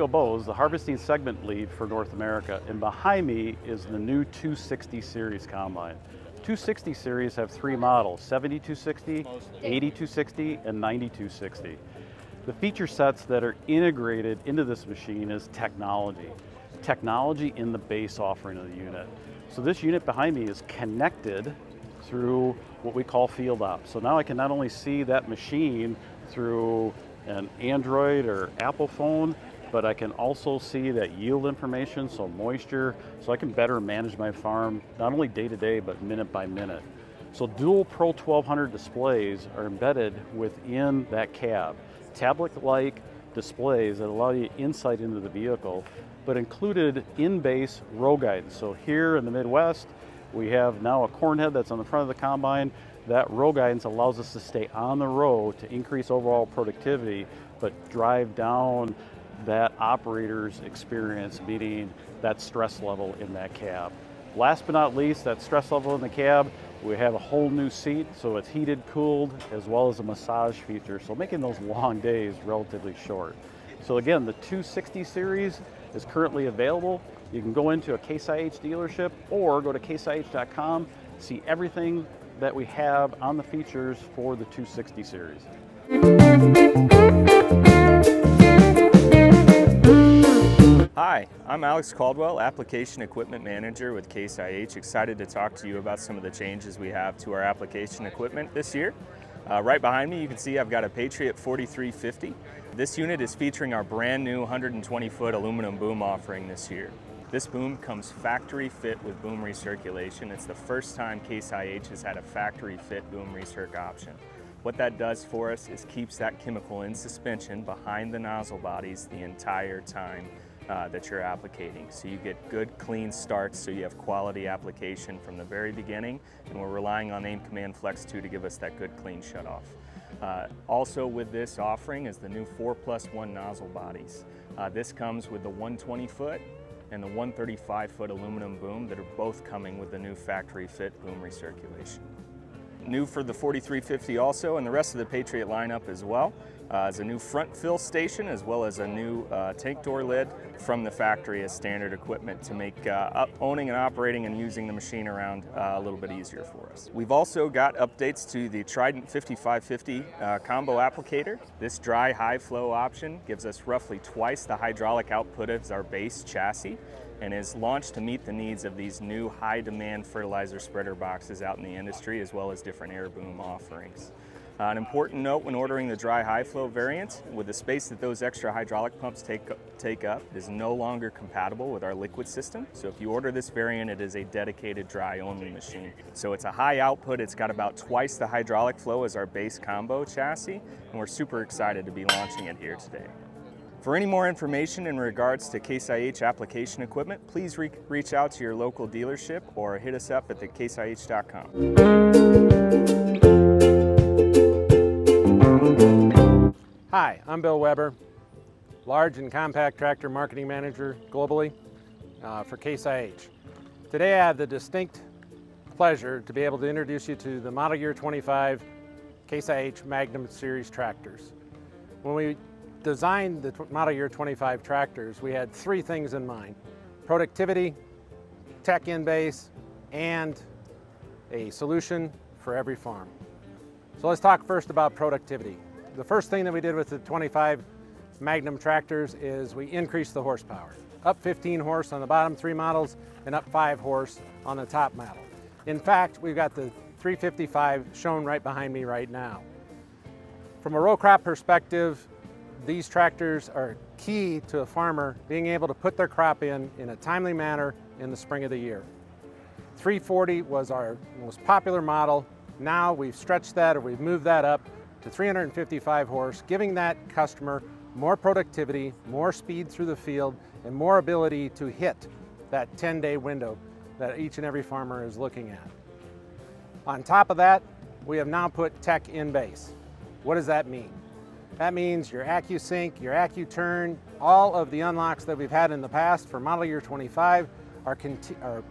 Joe Bose, the harvesting segment lead for North America, and behind me is the new 260 series combine. 260 series have three models, 7260, 8260, and 9260. The feature sets that are integrated into this machine is technology. Technology in the base offering of the unit. So this unit behind me is connected through what we call FieldOps. So now I can not only see that machine through an Android or Apple phone, but I can also see that yield information, so moisture, so I can better manage my farm, not only day to day, but minute by minute. So dual Pro 1200 displays are embedded within that cab. Tablet-like displays that allow you insight into the vehicle, but included in-base row guidance. So here in the Midwest, we have now a corn head that's on the front of the combine. That row guidance allows us to stay on the row to increase overall productivity, but drive down that operator's experience, meeting that stress level in that cab. Last but not least, that stress level in the cab, we have a whole new seat, so it's heated, cooled, as well as a massage feature, so making those long days relatively short. So again, the 260 series is currently available. You can go into a Case IH dealership or go to caseih.com, see everything that we have on the features for the 260 series. Hi, I'm Alex Caldwell, Application Equipment Manager with Case IH. Excited to talk to you about some of the changes we have to our application equipment this year. Right behind me you can see I've got a Patriot 4350. This unit is featuring our brand new 120-foot aluminum boom offering this year. This boom comes factory fit with boom recirculation. It's the first time Case IH has had a factory fit boom recirc option. What that does for us is keeps that chemical in suspension behind the nozzle bodies the entire time that you're applicating. So you get good clean starts, so you have quality application from the very beginning, and we're relying on AIM Command Flex 2 to give us that good clean shutoff. Also with this offering is the new 4+1 nozzle bodies. This comes with the 120-foot and the 135-foot aluminum boom that are both coming with the new factory fit boom recirculation. New for the 4350 also, and the rest of the Patriot lineup as well, is a new front fill station as well as a new tank door lid from the factory as standard equipment to make owning and operating and using the machine around a little bit easier for us. We've also got updates to the Trident 5550 combo applicator. This dry high flow option gives us roughly twice the hydraulic output as our base chassis, and is launched to meet the needs of these new high-demand fertilizer spreader boxes out in the industry, as well as different air boom offerings. An important note when ordering the dry high flow variant, with the space that those extra hydraulic pumps take up, is no longer compatible with our liquid system. So if you order this variant, it is a dedicated dry only machine. So it's a high output, it's got about twice the hydraulic flow as our base combo chassis, and we're super excited to be launching it here today. For any more information in regards to Case IH application equipment, please reach out to your local dealership or hit us up at caseih.com. Hi, I'm Bill Weber, Large and Compact Tractor Marketing Manager globally for Case IH. Today I have the distinct pleasure to be able to introduce you to the Model Year 25 Case IH Magnum Series tractors. When we designed the Model Year 25 tractors, we had three things in mind: productivity, tech in base, and a solution for every farm. So let's talk first about productivity. The first thing that we did with the 25 Magnum tractors is we increased the horsepower. Up 15 horse on the bottom three models and up 5 horse on the top model. In fact, we've got the 355 shown right behind me right now. From a row crop perspective, these tractors are key to a farmer being able to put their crop in a timely manner in the spring of the year. 340 was our most popular model. Now we've stretched that, or we've moved that up to 355 horse, giving that customer more productivity, more speed through the field, and more ability to hit that 10-day window that each and every farmer is looking at. On top of that, we have now put tech in base. What does that mean? That means your AccuSync, your AccuTurn, all of the unlocks that we've had in the past for Model Year 25 are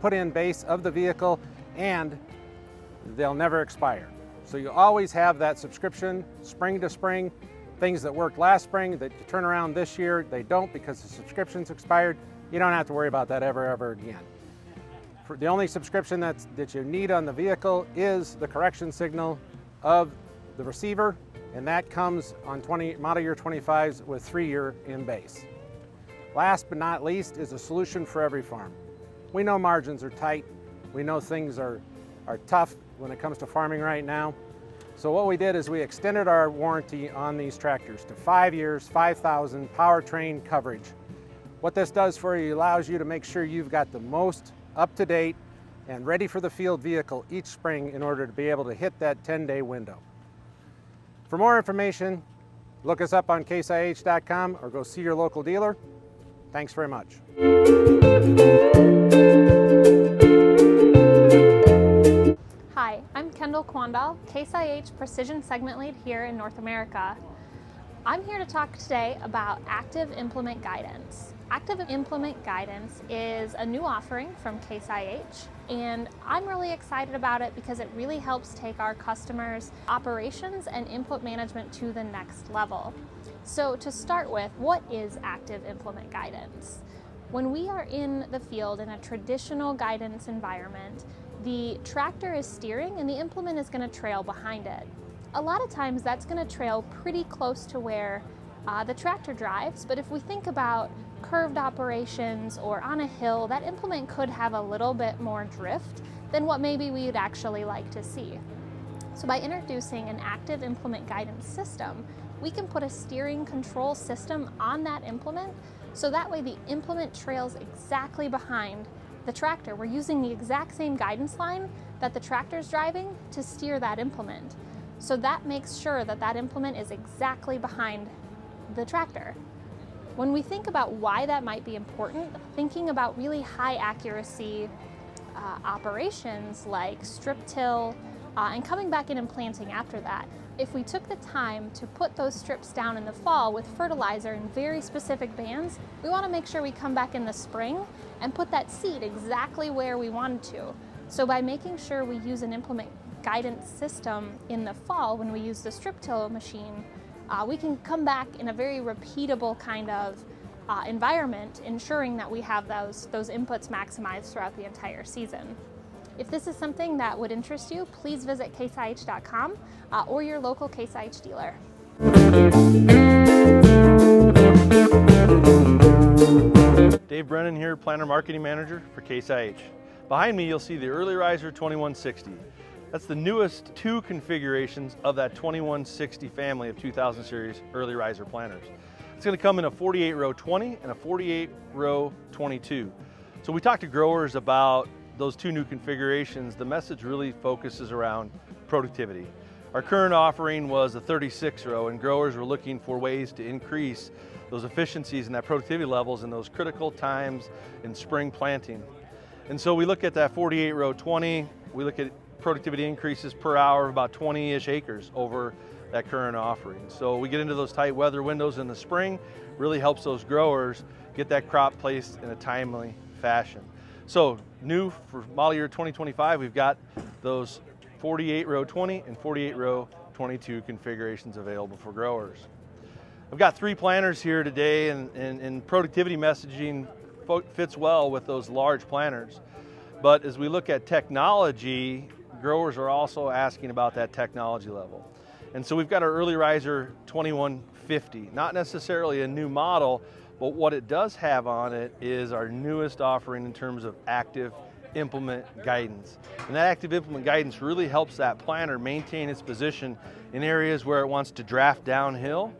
put in base of the vehicle, and they'll never expire. So you always have that subscription spring to spring, things that worked last spring that you turn around this year, they don't because the subscription's expired. You don't have to worry about that ever again. The only subscription that you need on the vehicle is the correction signal of the receiver, and that comes on model year 25s with 3-year in base. Last but not least is a solution for every farm. We know margins are tight. We know things are tough when it comes to farming right now. So what we did is we extended our warranty on these tractors to 5 years, 5,000 powertrain coverage. What this does for you allows you to make sure you've got the most up-to-date and ready for the field vehicle each spring in order to be able to hit that 10-day window. For more information, look us up on caseih.com or go see your local dealer. Thanks very much. Hi, I'm Kendall Quandal, Case IH Precision Segment Lead here in North America. I'm here to talk today about Active Implement Guidance. Active Implement Guidance is a new offering from Case IH, and I'm really excited about it because it really helps take our customers' operations and input management to the next level. So to start with, what is Active Implement Guidance? When we are in the field in a traditional guidance environment, the tractor is steering and the implement is going to trail behind it. A lot of times that's going to trail pretty close to where the tractor drives, but if we think about curved operations or on a hill, that implement could have a little bit more drift than what maybe we'd actually like to see. So by introducing an active implement guidance system, we can put a steering control system on that implement, so that way the implement trails exactly behind the tractor. We're using the exact same guidance line that the tractor's driving to steer that implement. So that makes sure that that implement is exactly behind the tractor. When we think about why that might be important, thinking about really high accuracy operations like strip till and coming back in and planting after that, if we took the time to put those strips down in the fall with fertilizer in very specific bands, we want to make sure we come back in the spring and put that seed exactly where we wanted to. So by making sure we use an implement guidance system in the fall when we use the strip till machine, we can come back in a very repeatable kind of environment, ensuring that we have those inputs maximized throughout the entire season. If this is something that would interest you, please visit caseih.com or your local Case IH dealer. Dave Brennan here, Planner Marketing Manager for Case IH. Behind me you'll see the Early Riser 2160. That's the newest 2 configurations of that 2160 family of 2000 series Early Riser planners. It's going to come in a 48-row 20 and a 48-row 22. So we talked to growers about those 2 new configurations. The message really focuses around productivity. Our current offering was a 36-row, and growers were looking for ways to increase those efficiencies and that productivity levels in those critical times in spring planting. And so we look at that 48-row 20, we look at productivity increases per hour of about 20-ish acres over that current offering. So we get into those tight weather windows in the spring, really helps those growers get that crop placed in a timely fashion. So new for model year 2025, we've got those 48-row 20 and 48-row 22 configurations available for growers. I've got 3 planters here today, and productivity messaging fits well with those large planters. But as we look at technology, growers are also asking about that technology level. And so we've got our Early Riser 2150, not necessarily a new model, but what it does have on it is our newest offering in terms of active implement guidance. And that active implement guidance really helps that planter maintain its position in areas where it wants to draft downhill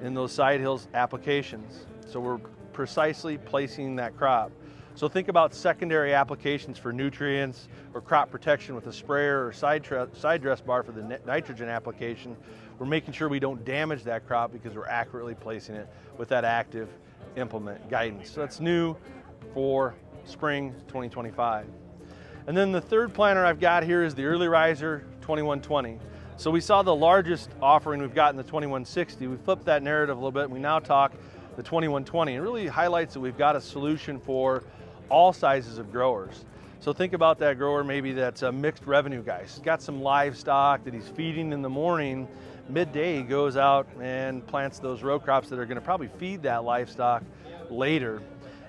in those side hills applications. So we're precisely placing that crop. So think about secondary applications for nutrients or crop protection with a sprayer or side dress bar for the nitrogen application. We're making sure we don't damage that crop because we're accurately placing it with that active implement guidance. So that's new for spring 2025. And then the third planter I've got here is the Early Riser 2120. So we saw the largest offering we've got in the 2160. We flipped that narrative a little bit and we now talk the 2120. It really highlights that we've got a solution for all sizes of growers. So think about that grower maybe that's a mixed revenue guy. He's got some livestock that he's feeding in the morning, midday he goes out and plants those row crops that are going to probably feed that livestock later.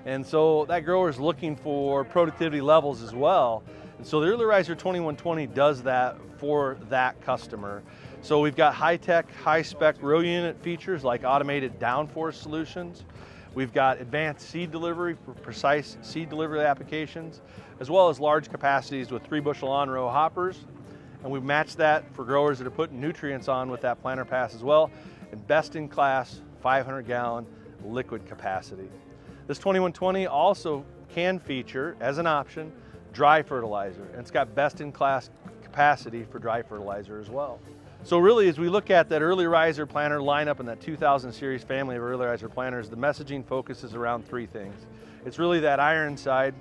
And so that grower is looking for productivity levels as well. And so the Early Riser 2120 does that for that customer. So we've got high-tech, high-spec row unit features like automated downforce solutions. We've got advanced seed delivery for precise seed delivery applications, as well as large capacities with 3-bushel on-row hoppers. And we've matched that for growers that are putting nutrients on with that planter pass as well, and best-in-class 500-gallon liquid capacity. This 2120 also can feature, as an option, dry fertilizer, and it's got best-in-class capacity for dry fertilizer as well. So really, as we look at that Early Riser planter lineup and that 2000 series family of Early Riser planters, the messaging focuses around 3 things. It's really that iron side,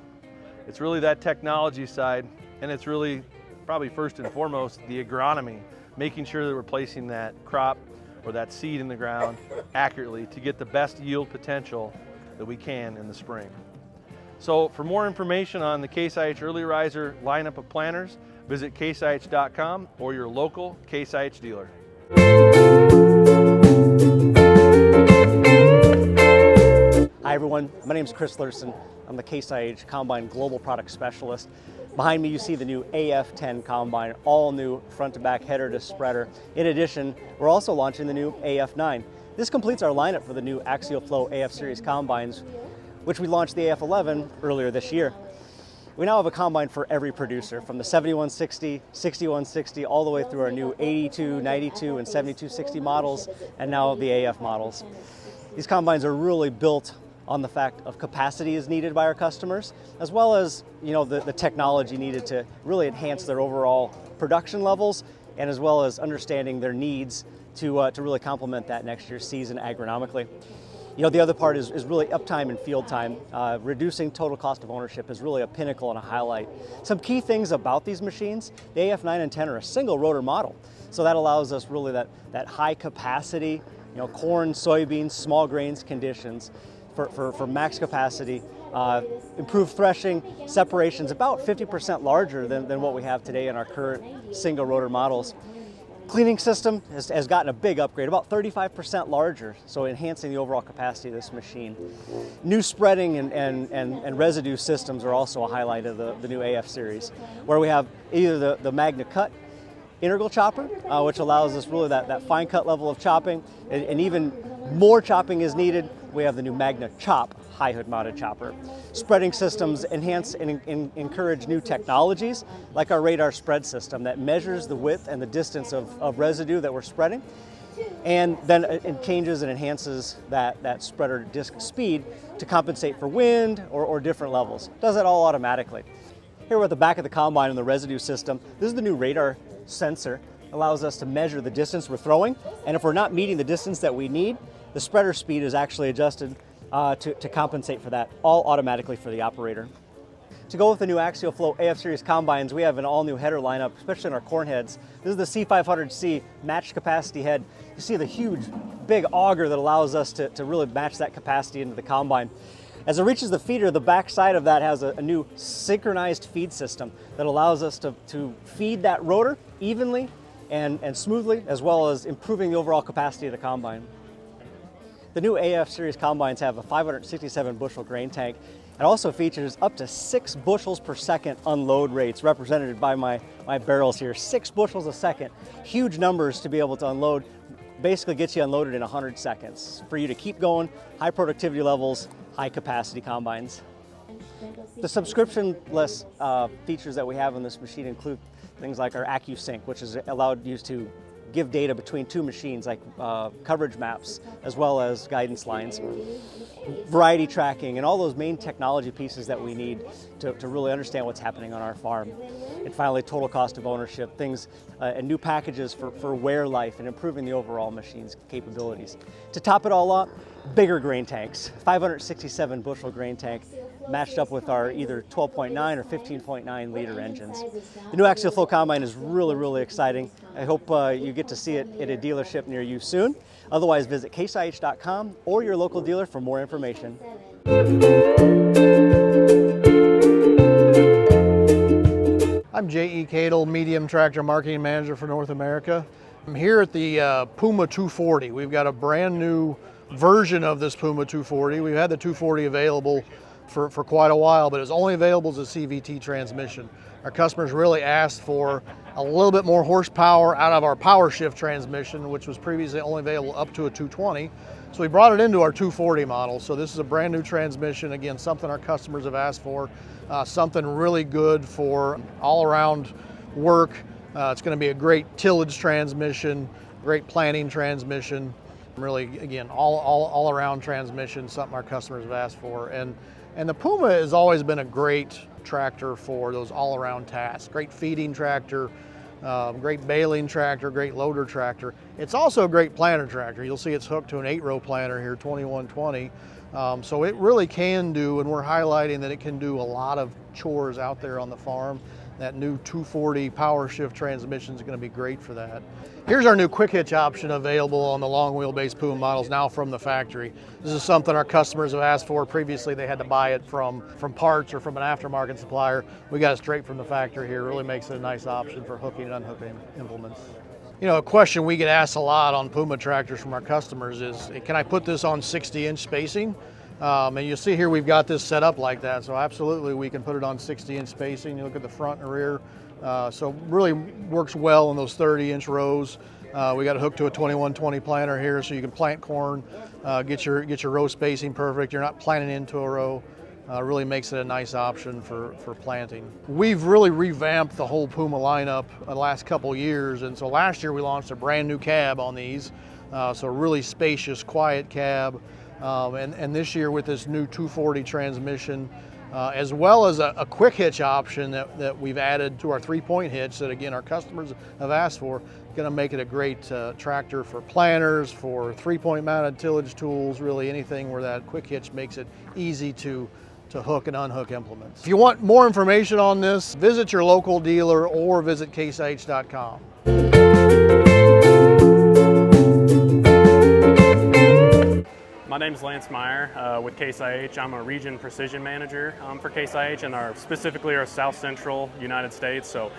it's really that technology side, and it's really, probably first and foremost, the agronomy, making sure that we're placing that crop or that seed in the ground accurately to get the best yield potential that we can in the spring. So for more information on the Case IH Early Riser lineup of planters, visit caseih.com or your local Case IH dealer. Hi everyone, my name is Chris Lerson. I'm the Case IH Combine Global Product Specialist. Behind me you see the new AF10 Combine, all new front to back header to spreader. In addition, we're also launching the new AF9. This completes our lineup for the new Axial Flow AF Series Combines, which we launched the AF11 earlier this year. We now have a combine for every producer, from the 7160, 6160, all the way through our new 82, 92, and 7260 models, and now the AF models. These combines are really built on the fact of capacity is needed by our customers, as well as the technology needed to really enhance their overall production levels, and as well as understanding their needs to really complement that next year's season agronomically. The other part is really uptime and field time. Reducing total cost of ownership is really a pinnacle and a highlight. Some key things about these machines: the AF9 and 10 are a single rotor model, so that allows us really that high capacity, corn, soybeans, small grains conditions for max capacity. Improved threshing, separations about 50% larger than what we have today in our current single rotor models. Cleaning system has gotten a big upgrade, about 35% larger, so enhancing the overall capacity of this machine. New spreading and residue systems are also a highlight of the new AF series, where we have either the Magnum cut integral chopper, which allows us really that fine cut level of chopping, and even more chopping is needed. We have the new Magnum chop high hood mounted chopper. Spreading systems enhance and encourage new technologies, like our radar spread system that measures the width and the distance of residue that we're spreading, and then it changes and enhances that spreader disc speed to compensate for wind or different levels. Does it all automatically. Here we're at the back of the combine in the residue system. This is the new radar sensor. Allows us to measure the distance we're throwing, and if we're not meeting the distance that we need, the spreader speed is actually adjusted to compensate for that, all automatically for the operator. To go with the new Axial Flow AF Series Combines, we have an all-new header lineup, especially in our corn heads. This is the C500C matched capacity head. You see the huge, big auger that allows us to really match that capacity into the combine. As it reaches the feeder, the back side of that has a new synchronized feed system that allows us to feed that rotor evenly and smoothly, as well as improving the overall capacity of the combine. The new AF Series Combines have a 567 bushel grain tank. It also features up to 6 bushels per second unload rates, represented by my barrels here. 6 bushels a second, huge numbers to be able to unload. Basically gets you unloaded in 100 seconds for you to keep going, high productivity levels, high capacity combines. The subscription-less features that we have on this machine include things like our AccuSync, which has allowed you to give data between 2 machines, like coverage maps, as well as guidance lines, variety tracking, and all those main technology pieces that we need to really understand what's happening on our farm. And finally, total cost of ownership, things and new packages for wear life and improving the overall machine's capabilities. To top it all up, bigger grain tanks, 567 bushel grain tank, matched up with our either 12.9 or 15.9 liter engines. The new Axial Flow Combine is really, really exciting. I hope you get to see it at a dealership near you soon. Otherwise, visit caseih.com or your local dealer for more information. I'm J.E. Cadle, Medium Tractor Marketing Manager for North America. I'm here at the Puma 240. We've got a brand new version of this Puma 240. We've had the 240 available for quite a while, but it's only available as a CVT transmission. Our customers really asked for a little bit more horsepower out of our Powershift transmission, which was previously only available up to a 220. So we brought it into our 240 model. So this is a brand new transmission. Again, something our customers have asked for, something really good for all around work. It's going to be a great tillage transmission, great planting transmission. Really, again, all around transmission, something our customers have asked for. And the Puma has always been a great tractor for those all around tasks. Great feeding tractor, great baling tractor, great loader tractor. It's also a great planter tractor. You'll see it's hooked to an 8-row planter here, 2120. So it really can do, and we're highlighting that it can do a lot of chores out there on the farm. That new 240 Powershift transmission is going to be great for that. Here's our new quick hitch option available on the long wheelbase Puma models now from the factory. This is something our customers have asked for. Previously they had to buy it from parts or from an aftermarket supplier. We got it straight from the factory here. It really makes it a nice option for hooking and unhooking implements. You know, a question we get asked a lot on Puma tractors from our customers is, can I put this on 60-inch spacing? And you'll see here we've got this set up like that, so absolutely we can put it on 60-inch spacing. You look at the front and rear, so really works well in those 30-inch rows. We got it hooked to a 2120 planter here, so you can plant corn, get your row spacing perfect. You're not planting into a row. Really makes it a nice option for planting. We've really revamped the whole Puma lineup the last couple years, and so last year we launched a brand new cab on these, so a really spacious, quiet cab. And this year with this new 240 transmission, as well as a quick hitch option that we've added to our 3-point hitch that again our customers have asked for, going to make it a great tractor for planters, for 3-point mounted tillage tools, really anything where that quick hitch makes it easy to hook and unhook implements. If you want more information on this, visit your local dealer or visit caseih.com. My name is Lance Meyer with Case IH. I'm a region precision manager for Case IH and specifically our South Central United States. So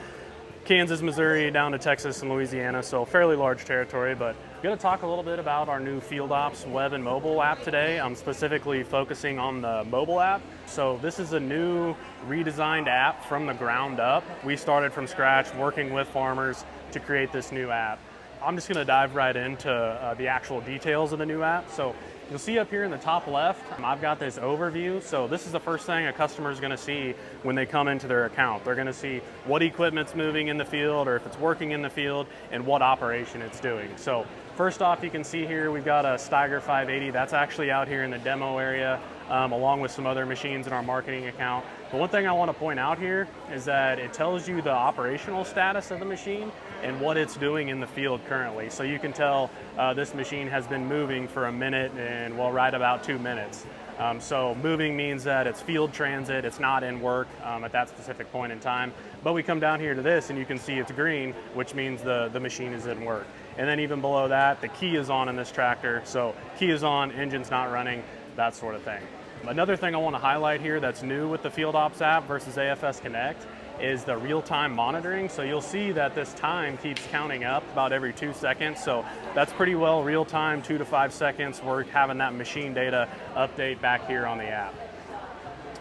Kansas, Missouri, down to Texas and Louisiana, so fairly large territory. But I'm going to talk a little bit about our new FieldOps web and mobile app today. I'm specifically focusing on the mobile app. So this is a new redesigned app from the ground up. We started from scratch working with farmers to create this new app. I'm just going to dive right into the actual details of the new app. So you'll see up here in the top left, I've got this overview. So this is the first thing a customer is going to see when they come into their account. They're going to see what equipment's moving in the field or if it's working in the field and what operation it's doing. So first off, you can see here we've got a Steiger 580. That's actually out here in the demo area along with some other machines in our marketing account. But one thing I want to point out here is that it tells you the operational status of the machine and what it's doing in the field currently. So you can tell this machine has been moving for a minute and right about 2 minutes. So moving means that it's field transit, it's not in work at that specific point in time. But we come down here to this and you can see it's green, which means the machine is in work. And then even below that, the key is on in this tractor. So key is on, engine's not running, that sort of thing. Another thing I want to highlight here that's new with the FieldOps app versus AFS Connect is the real-time monitoring. So you'll see that this time keeps counting up about every 2 seconds. So that's pretty well real-time, 2 to 5 seconds. We're having that machine data update back here on the app.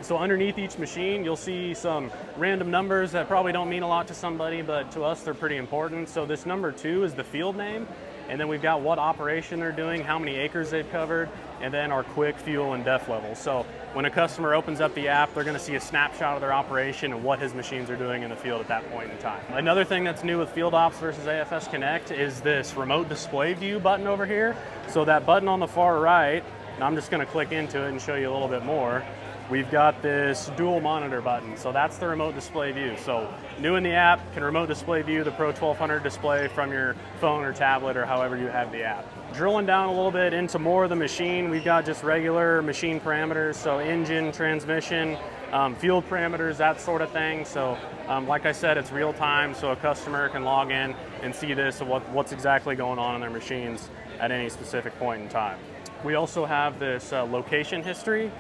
So underneath each machine, you'll see some random numbers that probably don't mean a lot to somebody, but to us, they're pretty important. So this number 2 is the field name. And then we've got what operation they're doing, how many acres they've covered, and then our quick fuel and def levels. So when a customer opens up the app, they're going to see a snapshot of their operation and what his machines are doing in the field at that point in time. Another thing that's new with FieldOps versus AFS Connect is this remote display view button over here. So that button on the far right, and I'm just going to click into it and show you a little bit more. We've got this dual monitor button, so that's the remote display view. So new in the app, can remote display view the Pro 1200 display from your phone or tablet or however you have the app. Drilling down a little bit into more of the machine, we've got just regular machine parameters, so engine, transmission, field parameters, that sort of thing. So like I said, it's real time, so a customer can log in and see this, what's exactly going on in their machines at any specific point in time. We also have this location history.